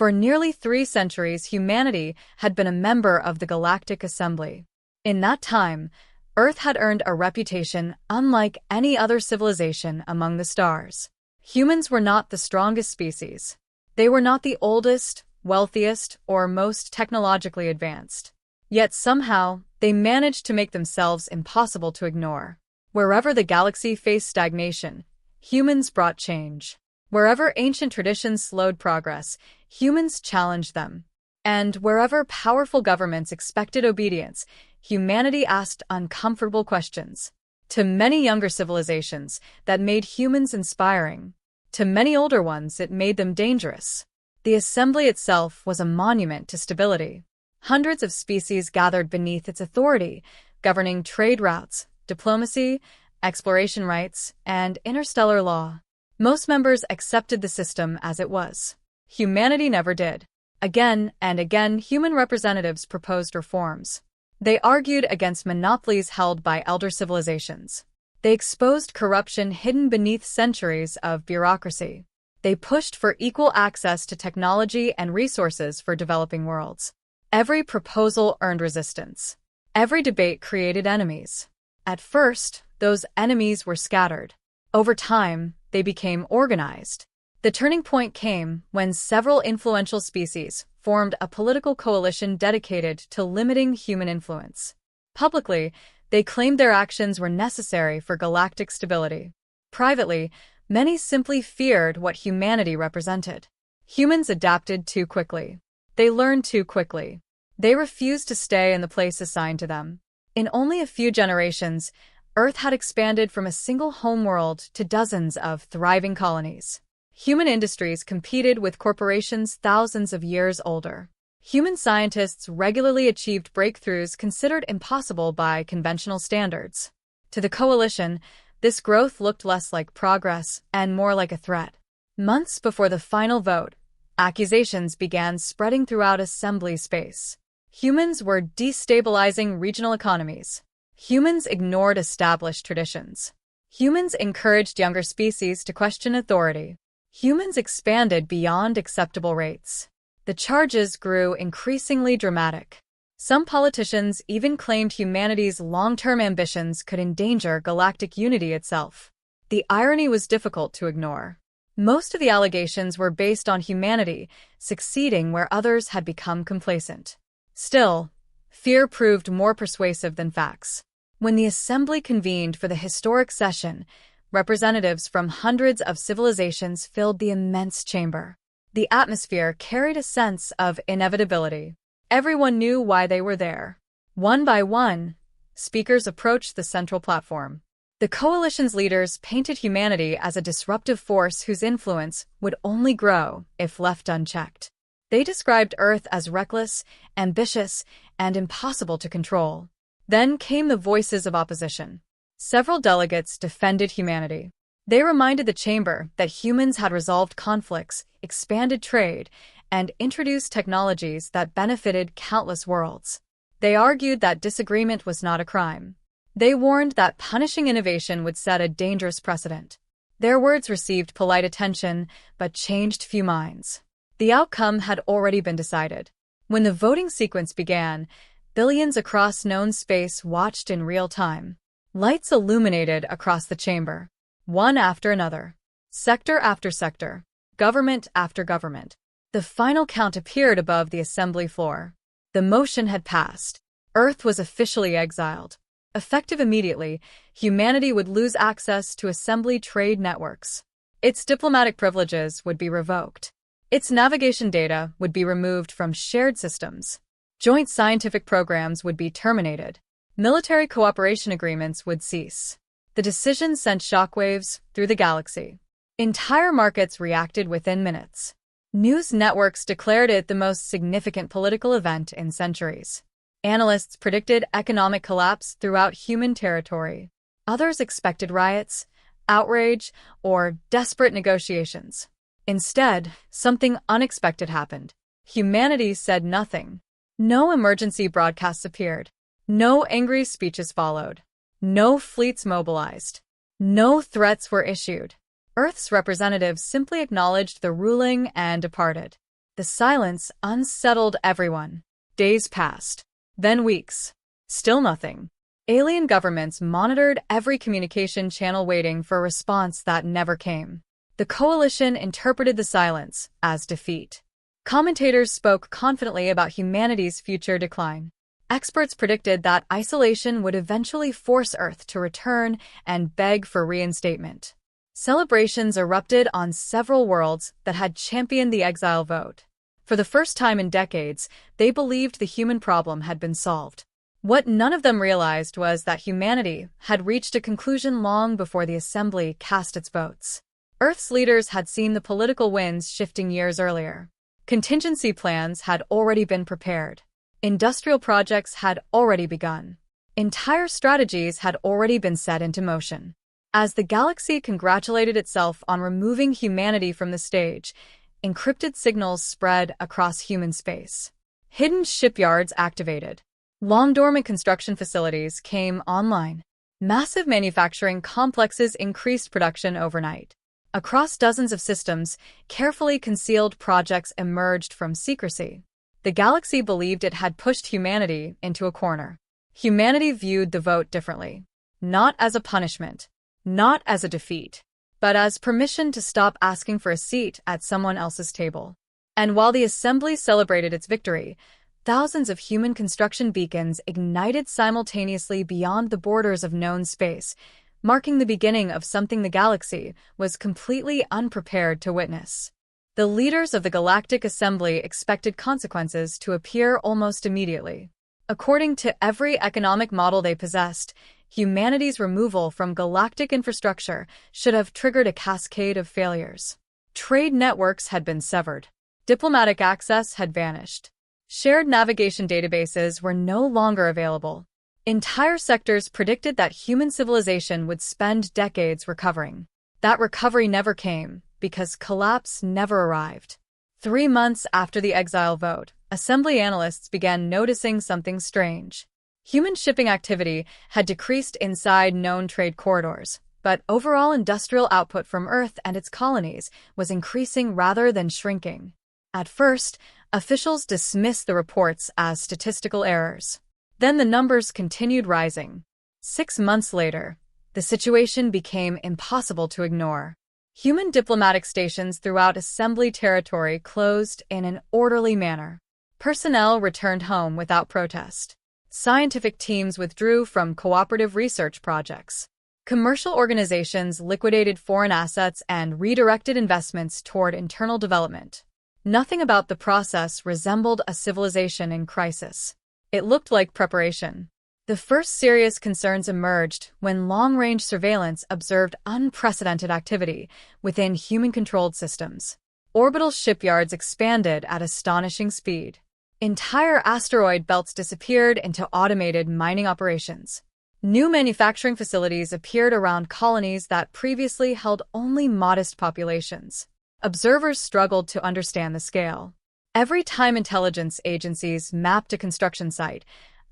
For nearly 3 centuries, humanity had been a member of the Galactic Assembly. In that time, Earth had earned a reputation unlike any other civilization among the stars. Humans were not the strongest species. They were not the oldest, wealthiest, or most technologically advanced. Yet somehow, they managed to make themselves impossible to ignore. Wherever the galaxy faced stagnation, humans brought change. Wherever ancient traditions slowed progress, humans challenged them. And wherever powerful governments expected obedience, humanity asked uncomfortable questions. To many younger civilizations, that made humans inspiring. To many older ones, it made them dangerous. The assembly itself was a monument to stability. Hundreds of species gathered beneath its authority, governing trade routes, diplomacy, exploration rights, and interstellar law. Most members accepted the system as it was. Humanity never did. Again and again, human representatives proposed reforms. They argued against monopolies held by elder civilizations. They exposed corruption hidden beneath centuries of bureaucracy. They pushed for equal access to technology and resources for developing worlds. Every proposal earned resistance. Every debate created enemies. At first, those enemies were scattered. Over time, they became organized. The turning point came when several influential species formed a political coalition dedicated to limiting human influence. Publicly, they claimed their actions were necessary for galactic stability. Privately, many simply feared what humanity represented. Humans adapted too quickly. They learned too quickly. They refused to stay in the place assigned to them. In only a few generations, Earth had expanded from a single homeworld to dozens of thriving colonies. Human industries competed with corporations thousands of years older. Human scientists regularly achieved breakthroughs considered impossible by conventional standards. To the coalition, this growth looked less like progress and more like a threat. Months before the final vote, accusations began spreading throughout assembly space. Humans were destabilizing regional economies. Humans ignored established traditions. Humans encouraged younger species to question authority. Humans expanded beyond acceptable rates. The charges grew increasingly dramatic. Some politicians even claimed humanity's long-term ambitions could endanger galactic unity itself. The irony was difficult to ignore. Most of the allegations were based on humanity succeeding where others had become complacent. Still, fear proved more persuasive than facts. When the assembly convened for the historic session, representatives from hundreds of civilizations filled the immense chamber. The atmosphere carried a sense of inevitability. Everyone knew why they were there. One by one, speakers approached the central platform. The coalition's leaders painted humanity as a disruptive force whose influence would only grow if left unchecked. They described Earth as reckless, ambitious, and impossible to control. Then came the voices of opposition. Several delegates defended humanity. They reminded the chamber that humans had resolved conflicts, expanded trade, and introduced technologies that benefited countless worlds. They argued that disagreement was not a crime. They warned that punishing innovation would set a dangerous precedent. Their words received polite attention, but changed few minds. The outcome had already been decided. When the voting sequence began, billions across known space watched in real time. Lights illuminated across the chamber, one after another, sector after sector, government after government. The final count appeared above the assembly floor. The motion had passed. Earth was officially exiled. Effective immediately, humanity would lose access to assembly trade networks. Its diplomatic privileges would be revoked. Its navigation data would be removed from shared systems. Joint scientific programs would be terminated. Military cooperation agreements would cease. The decision sent shockwaves through the galaxy. Entire markets reacted within minutes. News networks declared it the most significant political event in centuries. Analysts predicted economic collapse throughout human territory. Others expected riots, outrage, or desperate negotiations. Instead, something unexpected happened. Humanity said nothing. No emergency broadcasts appeared. No angry speeches followed. No fleets mobilized. No threats were issued. Earth's representatives simply acknowledged the ruling and departed. The silence unsettled everyone. Days passed. Then weeks. Still nothing. Alien governments monitored every communication channel waiting for a response that never came. The coalition interpreted the silence as defeat. Commentators spoke confidently about humanity's future decline. Experts predicted that isolation would eventually force Earth to return and beg for reinstatement. Celebrations erupted on several worlds that had championed the exile vote. For the first time in decades, they believed the human problem had been solved. What none of them realized was that humanity had reached a conclusion long before the Assembly cast its votes. Earth's leaders had seen the political winds shifting years earlier. Contingency plans had already been prepared. Industrial projects had already begun. Entire strategies had already been set into motion. As the galaxy congratulated itself on removing humanity from the stage, encrypted signals spread across human space. Hidden shipyards activated. Long-dormant construction facilities came online. Massive manufacturing complexes increased production overnight. Across dozens of systems, carefully concealed projects emerged from secrecy. The galaxy believed it had pushed humanity into a corner. Humanity viewed the vote differently. Not as a punishment, not as a defeat, but as permission to stop asking for a seat at someone else's table. And while the Assembly celebrated its victory, thousands of human construction beacons ignited simultaneously beyond the borders of known space, marking the beginning of something the galaxy was completely unprepared to witness. The leaders of the Galactic Assembly expected consequences to appear almost immediately. According to every economic model they possessed, humanity's removal from galactic infrastructure should have triggered a cascade of failures. Trade networks had been severed. Diplomatic access had vanished. Shared navigation databases were no longer available. Entire sectors predicted that human civilization would spend decades recovering. That recovery never came, because collapse never arrived. 3 months after the exile vote, Assembly analysts began noticing something strange. Human shipping activity had decreased inside known trade corridors, but overall industrial output from Earth and its colonies was increasing rather than shrinking. At first, officials dismissed the reports as statistical errors. Then the numbers continued rising. 6 months later, the situation became impossible to ignore. Human diplomatic stations throughout Assembly territory closed in an orderly manner. Personnel returned home without protest. Scientific teams withdrew from cooperative research projects. Commercial organizations liquidated foreign assets and redirected investments toward internal development. Nothing about the process resembled a civilization in crisis. It looked like preparation. The first serious concerns emerged when long-range surveillance observed unprecedented activity within human-controlled systems. Orbital shipyards expanded at astonishing speed. Entire asteroid belts disappeared into automated mining operations. New manufacturing facilities appeared around colonies that previously held only modest populations. Observers struggled to understand the scale. Every time intelligence agencies mapped a construction site,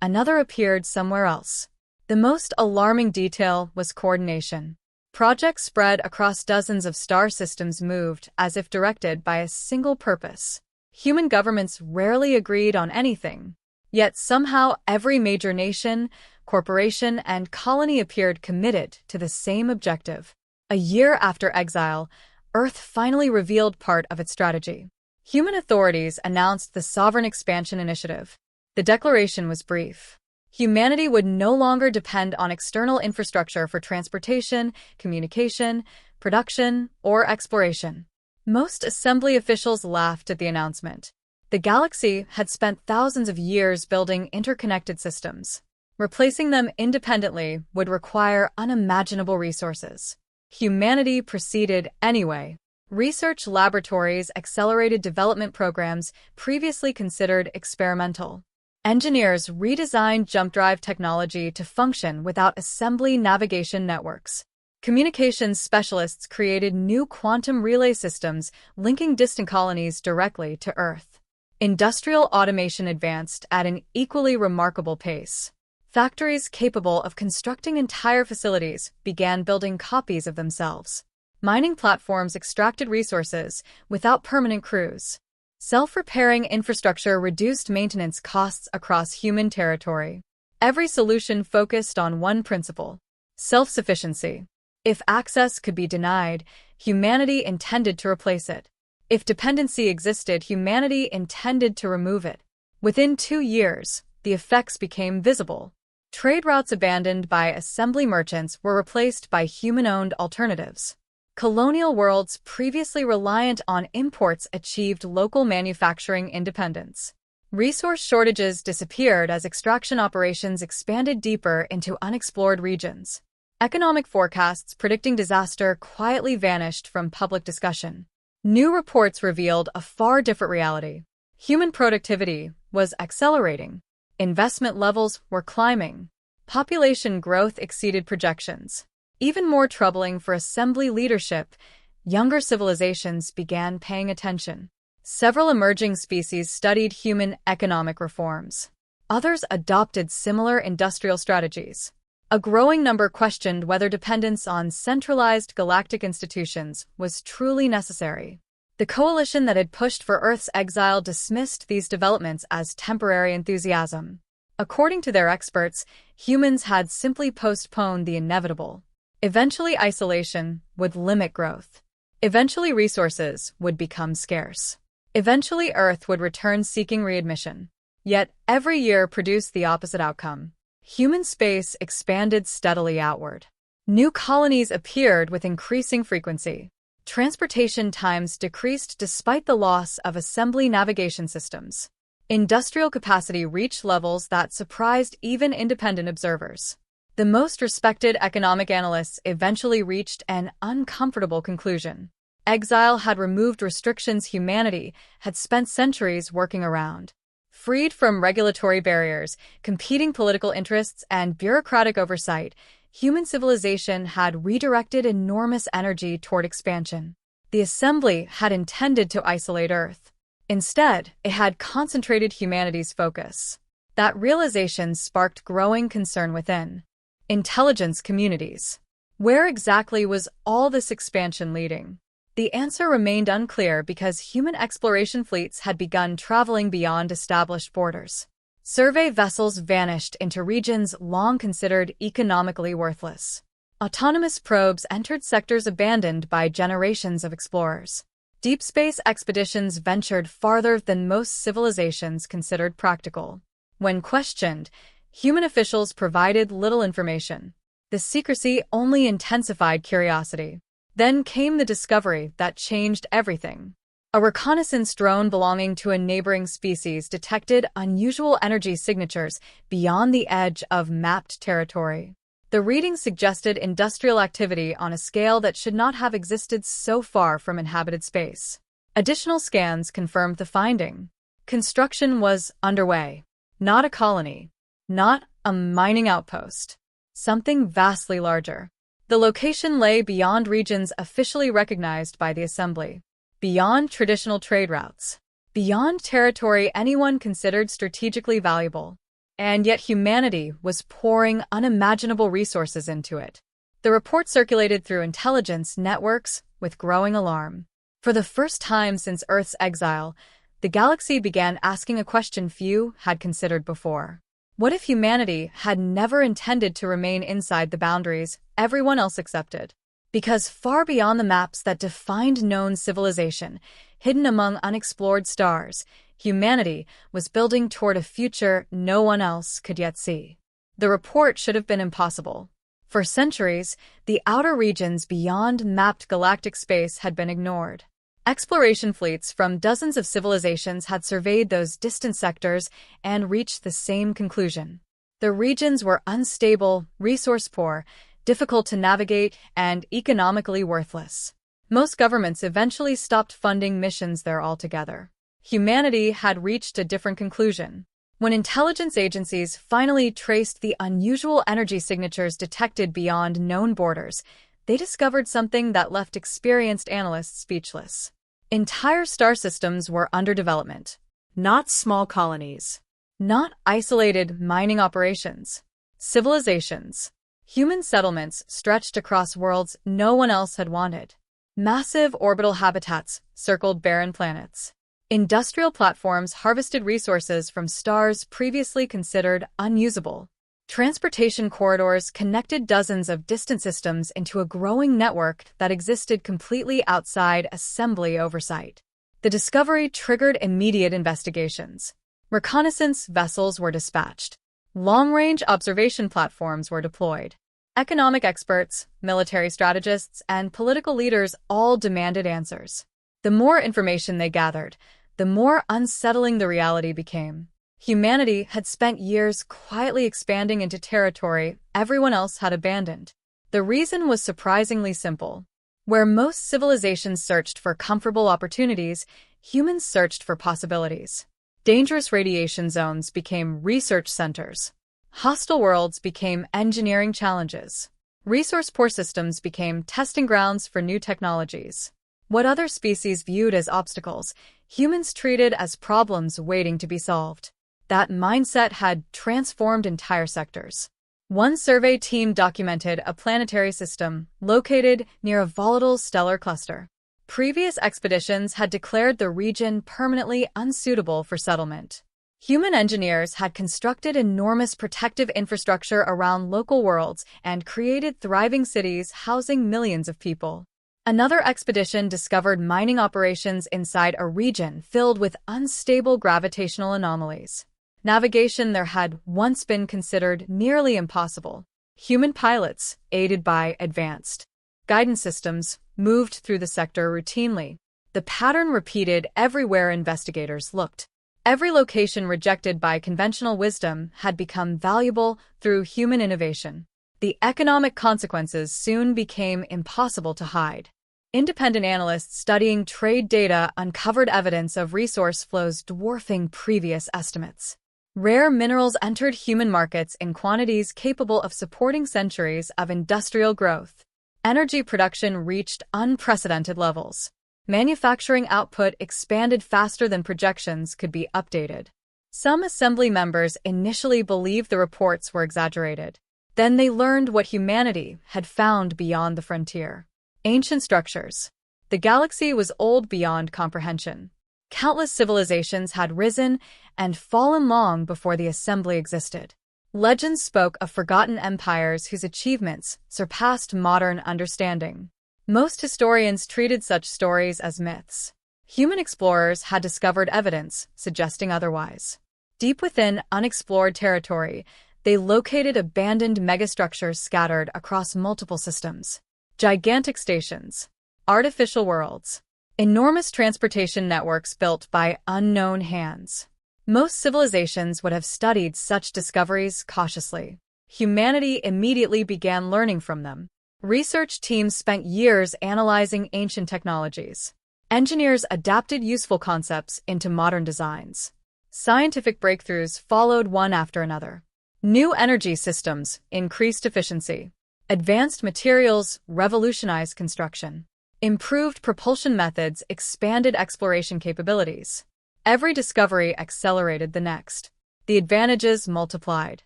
another appeared somewhere else. The most alarming detail was coordination. Projects spread across dozens of star systems moved as if directed by a single purpose. Human governments rarely agreed on anything. Yet somehow every major nation, corporation, and colony appeared committed to the same objective. A year after exile, Earth finally revealed part of its strategy. Human authorities announced the Sovereign Expansion Initiative. The declaration was brief. Humanity would no longer depend on external infrastructure for transportation, communication, production, or exploration. Most Assembly officials laughed at the announcement. The galaxy had spent thousands of years building interconnected systems. Replacing them independently would require unimaginable resources. Humanity proceeded anyway. Research laboratories accelerated development programs previously considered experimental. Engineers redesigned jump drive technology to function without Assembly navigation networks. Communications specialists created new quantum relay systems linking distant colonies directly to Earth. Industrial automation advanced at an equally remarkable pace. Factories capable of constructing entire facilities began building copies of themselves. Mining platforms extracted resources without permanent crews. Self-repairing infrastructure reduced maintenance costs across human territory. Every solution focused on one principle: self-sufficiency. If access could be denied, humanity intended to replace it. If dependency existed, humanity intended to remove it. Within 2 years, the effects became visible. Trade routes abandoned by assembly merchants were replaced by human-owned alternatives. Colonial worlds previously reliant on imports achieved local manufacturing independence. Resource shortages disappeared as extraction operations expanded deeper into unexplored regions. Economic forecasts predicting disaster quietly vanished from public discussion. New reports revealed a far different reality. Human productivity was accelerating. Investment levels were climbing. Population growth exceeded projections. Even more troubling for assembly leadership, younger civilizations began paying attention. Several emerging species studied human economic reforms. Others adopted similar industrial strategies. A growing number questioned whether dependence on centralized galactic institutions was truly necessary. The coalition that had pushed for Earth's exile dismissed these developments as temporary enthusiasm. According to their experts, humans had simply postponed the inevitable. Eventually, isolation would limit growth. Eventually, resources would become scarce. Eventually, Earth would return seeking readmission. Yet, every year produced the opposite outcome. Human space expanded steadily outward. New colonies appeared with increasing frequency. Transportation times decreased despite the loss of assembly navigation systems. Industrial capacity reached levels that surprised even independent observers. The most respected economic analysts eventually reached an uncomfortable conclusion. Exile had removed restrictions humanity had spent centuries working around. Freed from regulatory barriers, competing political interests, and bureaucratic oversight, human civilization had redirected enormous energy toward expansion. The assembly had intended to isolate Earth. Instead, it had concentrated humanity's focus. That realization sparked growing concern within intelligence communities. Where exactly was all this expansion leading? The answer remained unclear because human exploration fleets had begun traveling beyond established borders. Survey vessels vanished into regions long considered economically worthless. Autonomous probes entered sectors abandoned by generations of explorers. Deep space expeditions ventured farther than most civilizations considered practical. When questioned, human officials provided little information. The secrecy only intensified curiosity. Then came the discovery that changed everything. A reconnaissance drone belonging to a neighboring species detected unusual energy signatures beyond the edge of mapped territory. The readings suggested industrial activity on a scale that should not have existed so far from inhabited space. Additional scans confirmed the finding. Construction was underway. Not a colony. Not a mining outpost. Something vastly larger. The location lay beyond regions officially recognized by the Assembly. Beyond traditional trade routes. Beyond territory anyone considered strategically valuable. And yet humanity was pouring unimaginable resources into it. The report circulated through intelligence networks with growing alarm. For the first time since Earth's exile, the galaxy began asking a question few had considered before. What if humanity had never intended to remain inside the boundaries everyone else accepted? Because far beyond the maps that defined known civilization, hidden among unexplored stars, humanity was building toward a future no one else could yet see. The report should have been impossible. For centuries, the outer regions beyond mapped galactic space had been ignored. Exploration fleets from dozens of civilizations had surveyed those distant sectors and reached the same conclusion. The regions were unstable, resource-poor, difficult to navigate, and economically worthless. Most governments eventually stopped funding missions there altogether. Humanity had reached a different conclusion. When intelligence agencies finally traced the unusual energy signatures detected beyond known borders, they discovered something that left experienced analysts speechless. Entire star systems were under development. Not small colonies. Not isolated mining operations. Civilizations. Human settlements stretched across worlds no one else had wanted. Massive orbital habitats circled barren planets. Industrial platforms harvested resources from stars previously considered unusable. Transportation corridors connected dozens of distant systems into a growing network that existed completely outside assembly oversight. The discovery triggered immediate investigations. Reconnaissance vessels were dispatched. Long-range observation platforms were deployed. Economic experts, military strategists, and political leaders all demanded answers. The more information they gathered, the more unsettling the reality became. Humanity had spent years quietly expanding into territory everyone else had abandoned. The reason was surprisingly simple. Where most civilizations searched for comfortable opportunities, humans searched for possibilities. Dangerous radiation zones became research centers. Hostile worlds became engineering challenges. Resource-poor systems became testing grounds for new technologies. What other species viewed as obstacles, humans treated as problems waiting to be solved. That mindset had transformed entire sectors. One survey team documented a planetary system located near a volatile stellar cluster. Previous expeditions had declared the region permanently unsuitable for settlement. Human engineers had constructed enormous protective infrastructure around local worlds and created thriving cities housing millions of people. Another expedition discovered mining operations inside a region filled with unstable gravitational anomalies. Navigation there had once been considered nearly impossible. Human pilots, aided by advanced guidance systems, moved through the sector routinely. The pattern repeated everywhere investigators looked. Every location rejected by conventional wisdom had become valuable through human innovation. The economic consequences soon became impossible to hide. Independent analysts studying trade data uncovered evidence of resource flows dwarfing previous estimates. Rare minerals entered human markets in quantities capable of supporting centuries of industrial growth. Energy production reached unprecedented levels. Manufacturing output expanded faster than projections could be updated. Some assembly members initially believed the reports were exaggerated. Then they learned what humanity had found beyond the frontier. Ancient structures. The galaxy was old beyond comprehension. Countless civilizations had risen and fallen long before the assembly existed. Legends spoke of forgotten empires whose achievements surpassed modern understanding. Most historians treated such stories as myths. Human explorers had discovered evidence suggesting otherwise. Deep within unexplored territory, they located abandoned megastructures scattered across multiple systems. Gigantic stations, artificial worlds, enormous transportation networks built by unknown hands. Most civilizations would have studied such discoveries cautiously. Humanity immediately began learning from them. Research teams spent years analyzing ancient technologies. Engineers adapted useful concepts into modern designs. Scientific breakthroughs followed one after another. New energy systems increased efficiency. Advanced materials revolutionized construction. Improved propulsion methods expanded exploration capabilities. Every discovery accelerated the next. The advantages multiplied.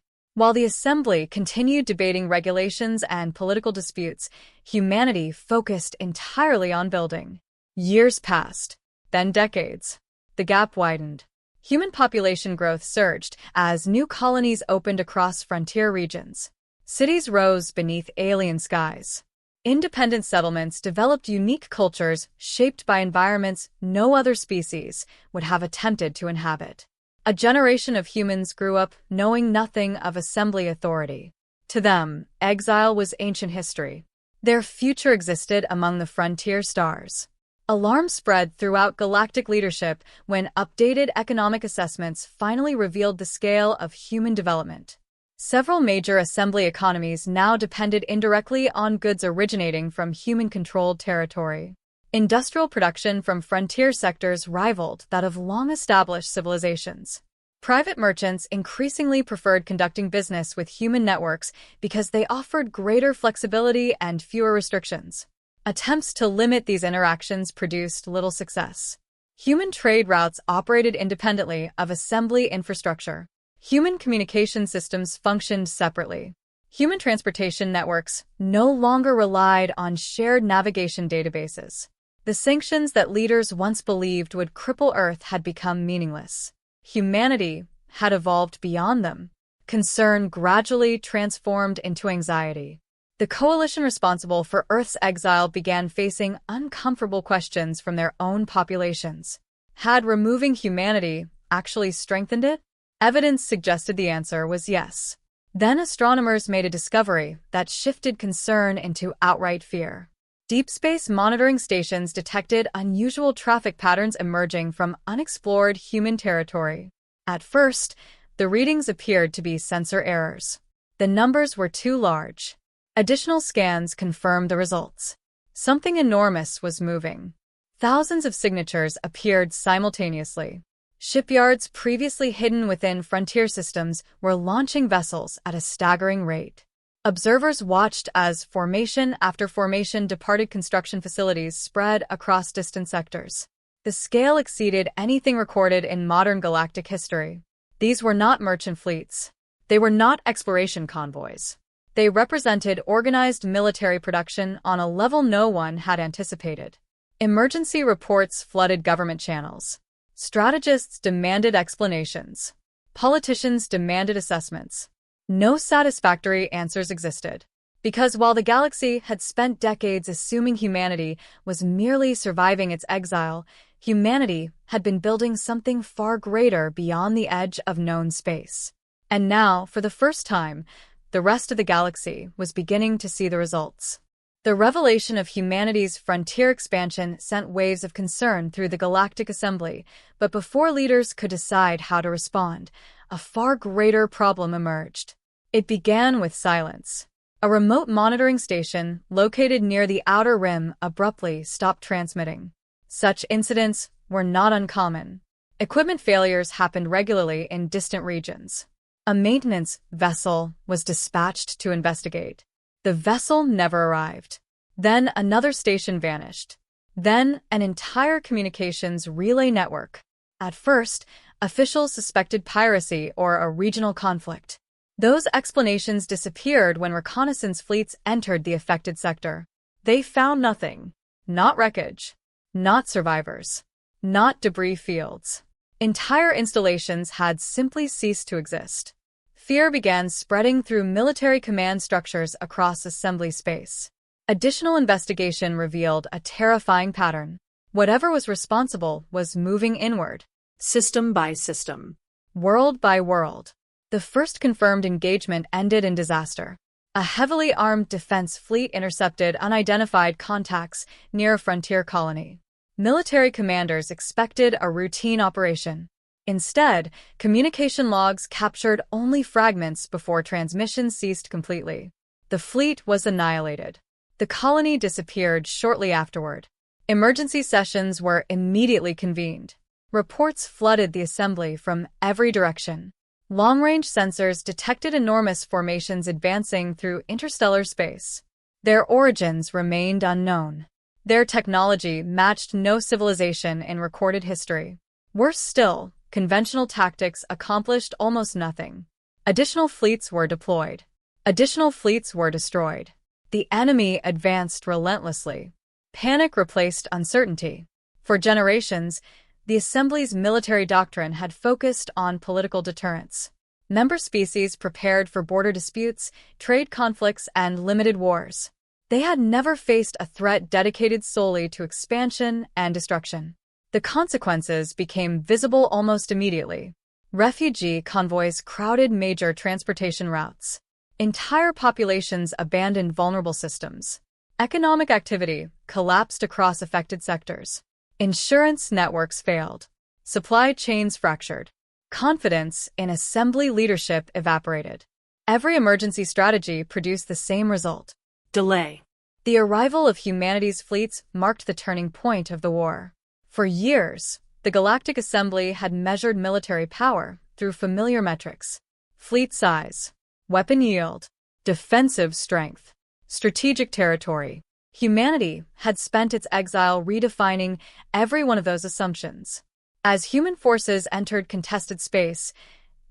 While the assembly continued debating regulations and political disputes, humanity focused entirely on building. Years passed, then decades. The gap widened. Human population growth surged as new colonies opened across frontier regions. Cities rose beneath alien skies. Independent settlements developed unique cultures shaped by environments no other species would have attempted to inhabit. A generation of humans grew up knowing nothing of assembly authority. To them, exile was ancient history. Their future existed among the frontier stars. Alarm spread throughout galactic leadership when updated economic assessments finally revealed the scale of human development. Several major assembly economies now depended indirectly on goods originating from human-controlled territory. Industrial production from frontier sectors rivaled that of long-established civilizations. Private merchants increasingly preferred conducting business with human networks because they offered greater flexibility and fewer restrictions. Attempts to limit these interactions produced little success. Human trade routes operated independently of assembly infrastructure. Human communication systems functioned separately. Human transportation networks no longer relied on shared navigation databases. The sanctions that leaders once believed would cripple Earth had become meaningless. Humanity had evolved beyond them. Concern gradually transformed into anxiety. The coalition responsible for Earth's exile began facing uncomfortable questions from their own populations. Had removing humanity actually strengthened it? Evidence suggested the answer was yes. Then astronomers made a discovery that shifted concern into outright fear. Deep space monitoring stations detected unusual traffic patterns emerging from unexplored human territory. At first, the readings appeared to be sensor errors. The numbers were too large. Additional scans confirmed the results. Something enormous was moving. Thousands of signatures appeared simultaneously. Shipyards previously hidden within frontier systems were launching vessels at a staggering rate. Observers watched as formation after formation departed construction facilities spread across distant sectors. The scale exceeded anything recorded in modern galactic history. These were not merchant fleets. They were not exploration convoys. They represented organized military production on a level no one had anticipated. Emergency reports flooded government channels. Strategists demanded explanations. Politicians demanded assessments. No satisfactory answers existed. Because while the galaxy had spent decades assuming humanity was merely surviving its exile, humanity had been building something far greater beyond the edge of known space. And now, for the first time, the rest of the galaxy was beginning to see the results. The revelation of humanity's frontier expansion sent waves of concern through the Galactic Assembly, but before leaders could decide how to respond, a far greater problem emerged. It began with silence. A remote monitoring station located near the outer rim abruptly stopped transmitting. Such incidents were not uncommon. Equipment failures happened regularly in distant regions. A maintenance vessel was dispatched to investigate. The vessel never arrived. Then another station vanished. Then an entire communications relay network. At first, officials suspected piracy or a regional conflict. Those explanations disappeared when reconnaissance fleets entered the affected sector. They found nothing. Not wreckage. Not survivors. Not debris fields. Entire installations had simply ceased to exist. Fear began spreading through military command structures across assembly space. Additional investigation revealed a terrifying pattern. Whatever was responsible was moving inward. System by system. World by world. The first confirmed engagement ended in disaster. A heavily armed defense fleet intercepted unidentified contacts near a frontier colony. Military commanders expected a routine operation. Instead, communication logs captured only fragments before transmission ceased completely. The fleet was annihilated. The colony disappeared shortly afterward. Emergency sessions were immediately convened. Reports flooded the assembly from every direction. Long-range sensors detected enormous formations advancing through interstellar space. Their origins remained unknown. Their technology matched no civilization in recorded history. Worse still, conventional tactics accomplished almost nothing. Additional fleets were deployed. Additional fleets were destroyed. The enemy advanced relentlessly. Panic replaced uncertainty. For generations, the Assembly's military doctrine had focused on political deterrence. Member species prepared for border disputes, trade conflicts, and limited wars. They had never faced a threat dedicated solely to expansion and destruction. The consequences became visible almost immediately. Refugee convoys crowded major transportation routes. Entire populations abandoned vulnerable systems. Economic activity collapsed across affected sectors. Insurance networks failed. Supply chains fractured. Confidence in assembly leadership evaporated. Every emergency strategy produced the same result: delay. The arrival of humanity's fleets marked the turning point of the war. For years, the Galactic Assembly had measured military power through familiar metrics: fleet size, weapon yield, defensive strength, strategic territory. Humanity had spent its exile redefining every one of those assumptions. As human forces entered contested space,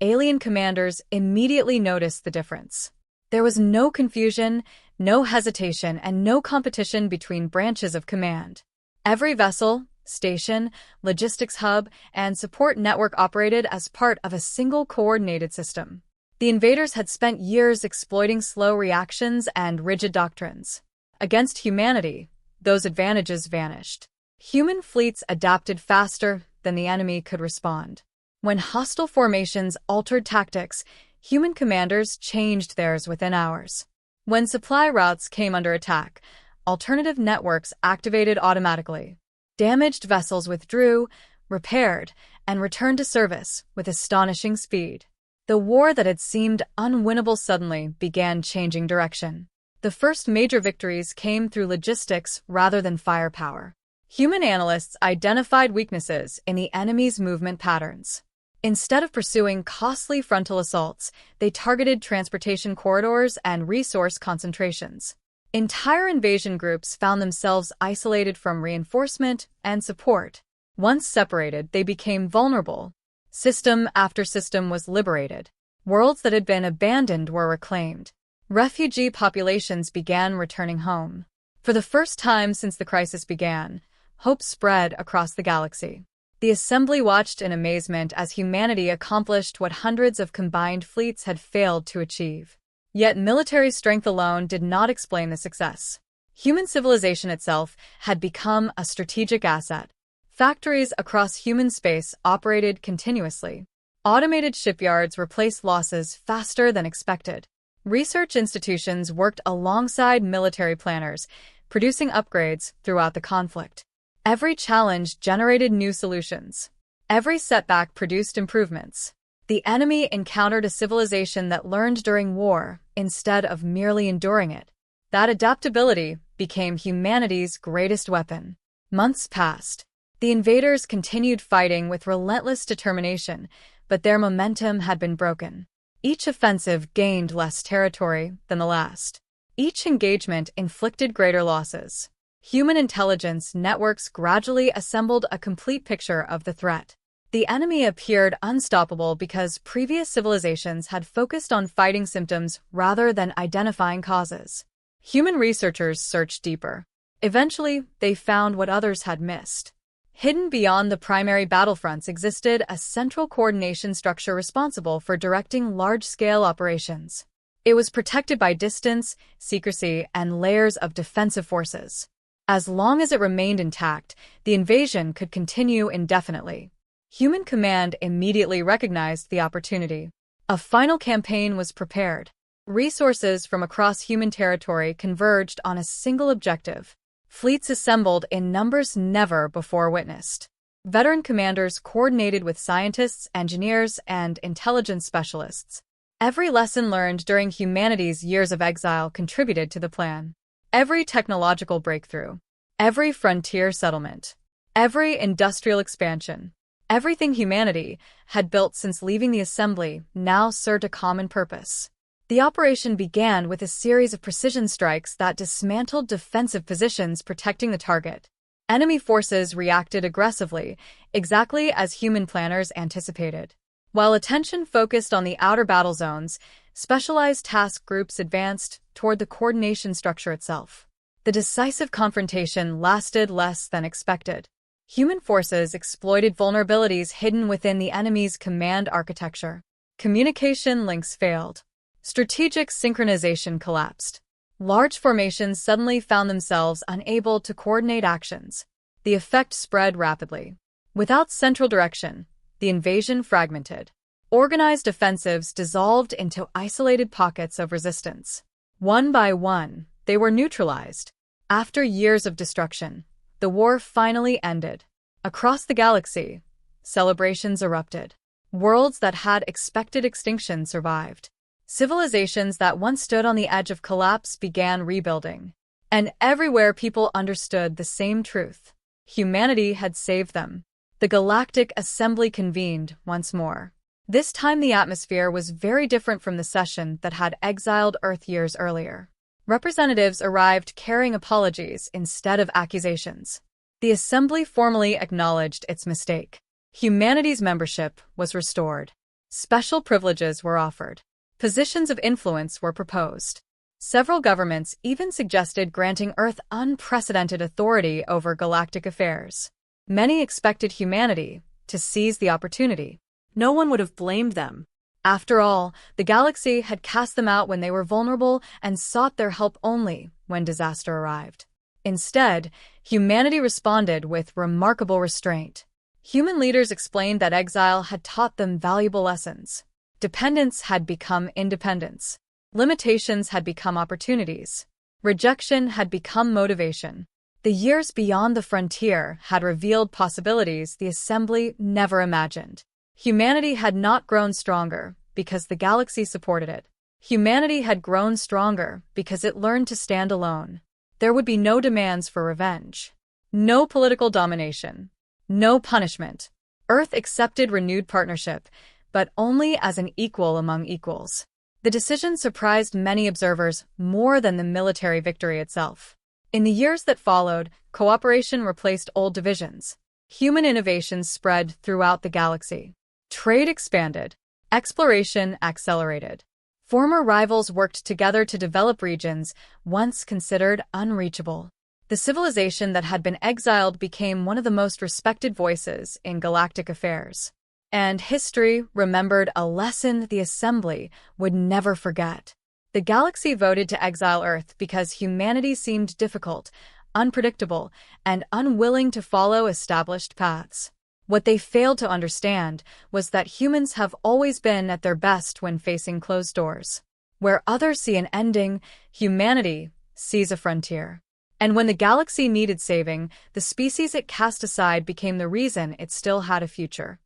alien commanders immediately noticed the difference. There was no confusion, no hesitation, and no competition between branches of command. Every vessel, station, logistics hub, and support network operated as part of a single coordinated system. The invaders had spent years exploiting slow reactions and rigid doctrines. Against humanity, those advantages vanished. Human fleets adapted faster than the enemy could respond. When hostile formations altered tactics, human commanders changed theirs within hours. When supply routes came under attack, alternative networks activated automatically. Damaged vessels withdrew, repaired, and returned to service with astonishing speed. The war that had seemed unwinnable suddenly began changing direction. The first major victories came through logistics rather than firepower. Human analysts identified weaknesses in the enemy's movement patterns. Instead of pursuing costly frontal assaults, they targeted transportation corridors and resource concentrations. Entire invasion groups found themselves isolated from reinforcement and support. Once separated, they became vulnerable. System after system was liberated. Worlds that had been abandoned were reclaimed. Refugee populations began returning home. For the first time since the crisis began, hope spread across the galaxy. The Assembly watched in amazement as humanity accomplished what hundreds of combined fleets had failed to achieve. Yet military strength alone did not explain the success. Human civilization itself had become a strategic asset. Factories across human space operated continuously. Automated shipyards replaced losses faster than expected. Research institutions worked alongside military planners, producing upgrades throughout the conflict. Every challenge generated new solutions. Every setback produced improvements. The enemy encountered a civilization that learned during war instead of merely enduring it. That adaptability became humanity's greatest weapon. Months passed. The invaders continued fighting with relentless determination, but their momentum had been broken. Each offensive gained less territory than the last. Each engagement inflicted greater losses. Human intelligence networks gradually assembled a complete picture of the threat. The enemy appeared unstoppable because previous civilizations had focused on fighting symptoms rather than identifying causes. Human researchers searched deeper. Eventually, they found what others had missed. Hidden beyond the primary battlefronts existed a central coordination structure responsible for directing large-scale operations. It was protected by distance, secrecy, and layers of defensive forces. As long as it remained intact, the invasion could continue indefinitely. Human command immediately recognized the opportunity. A final campaign was prepared. Resources from across human territory converged on a single objective. Fleets assembled in numbers never before witnessed. Veteran commanders coordinated with scientists, engineers, and intelligence specialists. Every lesson learned during humanity's years of exile contributed to the plan. Every technological breakthrough, every frontier settlement, every industrial expansion, everything humanity had built since leaving the Assembly now served a common purpose. The operation began with a series of precision strikes that dismantled defensive positions protecting the target. Enemy forces reacted aggressively, exactly as human planners anticipated. While attention focused on the outer battle zones, specialized task groups advanced toward the coordination structure itself. The decisive confrontation lasted less than expected. Human forces exploited vulnerabilities hidden within the enemy's command architecture. Communication links failed. Strategic synchronization collapsed. Large formations suddenly found themselves unable to coordinate actions. The effect spread rapidly. Without central direction, the invasion fragmented. Organized offensives dissolved into isolated pockets of resistance. One by one, they were neutralized. After years of destruction, the war finally ended. Across the galaxy, celebrations erupted. Worlds that had expected extinction survived. Civilizations that once stood on the edge of collapse began rebuilding. And everywhere people understood the same truth. Humanity had saved them. The Galactic Assembly convened once more. This time the atmosphere was very different from the session that had exiled Earth years earlier. Representatives arrived carrying apologies instead of accusations. The Assembly formally acknowledged its mistake. Humanity's membership was restored. Special privileges were offered. Positions of influence were proposed. Several governments even suggested granting Earth unprecedented authority over galactic affairs. Many expected humanity to seize the opportunity. No one would have blamed them. After all, the galaxy had cast them out when they were vulnerable and sought their help only when disaster arrived. Instead, humanity responded with remarkable restraint. Human leaders explained that exile had taught them valuable lessons. Dependence had become independence. Limitations had become opportunities. Rejection had become motivation. The years beyond the frontier had revealed possibilities the Assembly never imagined. Humanity had not grown stronger because the galaxy supported it. Humanity had grown stronger because it learned to stand alone. There would be no demands for revenge. No political domination. No punishment. Earth accepted renewed partnership, but only as an equal among equals. The decision surprised many observers more than the military victory itself. In the years that followed, cooperation replaced old divisions. Human innovations spread throughout the galaxy. Trade expanded. Exploration accelerated. Former rivals worked together to develop regions once considered unreachable. The civilization that had been exiled became one of the most respected voices in galactic affairs. And history remembered a lesson the Assembly would never forget. The galaxy voted to exile Earth because humanity seemed difficult, unpredictable, and unwilling to follow established paths. What they failed to understand was that humans have always been at their best when facing closed doors. Where others see an ending, humanity sees a frontier. And when the galaxy needed saving, the species it cast aside became the reason it still had a future.